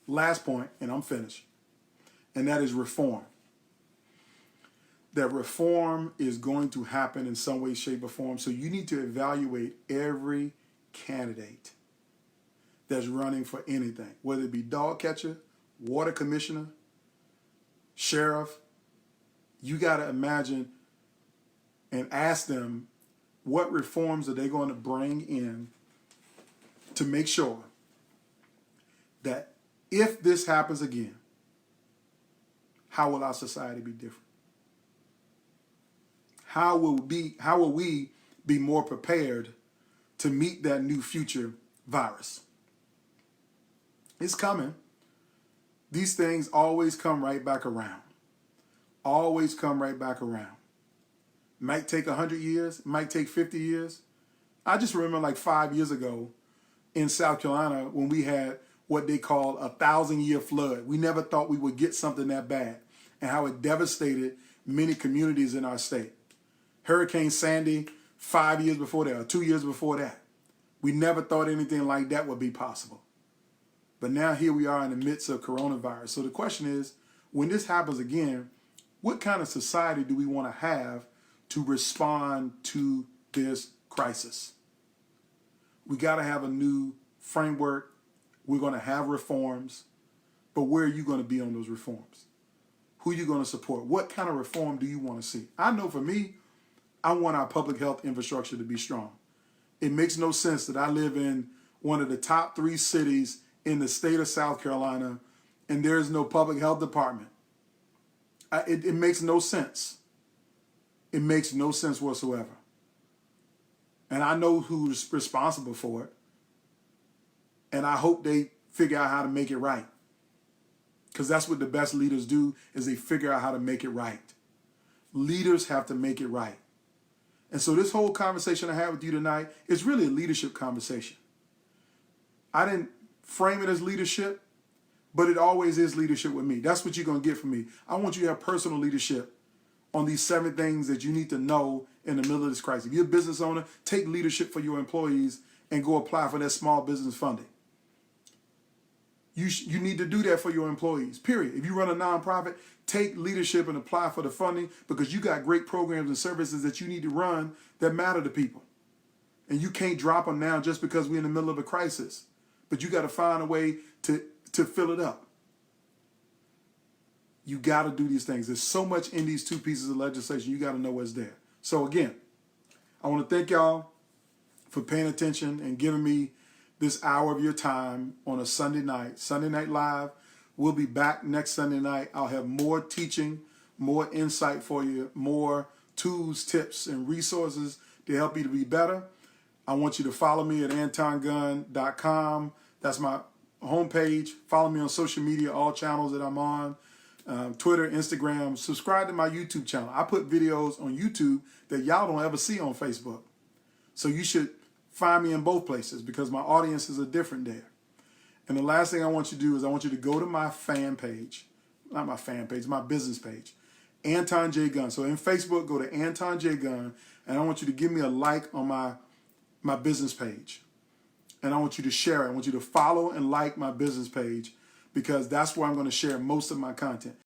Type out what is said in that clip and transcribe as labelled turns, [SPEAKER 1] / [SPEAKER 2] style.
[SPEAKER 1] Last point, and I'm finished, and that is reform. That reform is going to happen in some way, shape, or form. So you need to evaluate every candidate that's running for anything, whether it be dog catcher, water commissioner, sheriff. You got to imagine and ask them what reforms are they going to bring in to make sure that if this happens again, how will our society be different? How will we be more prepared to meet that new future virus? It's coming. These things always come right back around. Always come right back around. Might take 100 years, might take 50 years. I just remember like 5 years ago in South Carolina when we had what they call a 1,000-year flood. We never thought we would get something that bad, and how it devastated many communities in our state. Hurricane Sandy 5 years before that, or 2 years before that. We never thought anything like that would be possible. But now here we are in the midst of coronavirus. So the question is, when this happens again, what kind of society do we want to have to respond to this crisis? We got to have a new framework. We're going to have reforms. But where are you going to be on those reforms? Who are you going to support? What kind of reform do you want to see? I know for me, I want our public health infrastructure to be strong. It makes no sense that I live in one of the top 3 cities in the state of South Carolina and there is no public health department. It makes no sense. It makes no sense whatsoever. And I know who's responsible for it. And I hope they figure out how to make it right. Because that's what the best leaders do, is they figure out how to make it right. Leaders have to make it right. And so this whole conversation I had with you tonight is really a leadership conversation. I didn't frame it as leadership, but it always is leadership with me. That's what you're going to get from me. I want you to have personal leadership on these 7 things that you need to know in the middle of this crisis. If you're a business owner, take leadership for your employees and go apply for that small business funding. You need to do that for your employees, period. If you run a nonprofit, take leadership and apply for the funding, because you got great programs and services that you need to run that matter to people. And you can't drop them now just because we're in the middle of a crisis. But you got to find a way to fill it up. You got to do these things. There's so much in these 2 pieces of legislation. You got to know what's there. So again, I want to thank y'all for paying attention and giving me this hour of your time on a Sunday night. Sunday Night Live. We'll be back next Sunday night. I'll have more teaching, more insight for you, more tools, tips, and resources to help you to be better. I want you to follow me at AntonGunn.com. That's my homepage. Follow me on social media, all channels that I'm on. Twitter, Instagram. Subscribe to my YouTube channel. I put videos on YouTube that y'all don't ever see on Facebook. So you should find me in both places, because my audiences are different there. And the last thing I want you to do is I want you to go to my fan page. Not my fan page, my business page. Anton J. Gunn. So in Facebook, go to Anton J. Gunn, and I want you to give me a like on my business page. And I want you to share it. I want you to follow and like my business page, because that's where I'm going to share most of my content.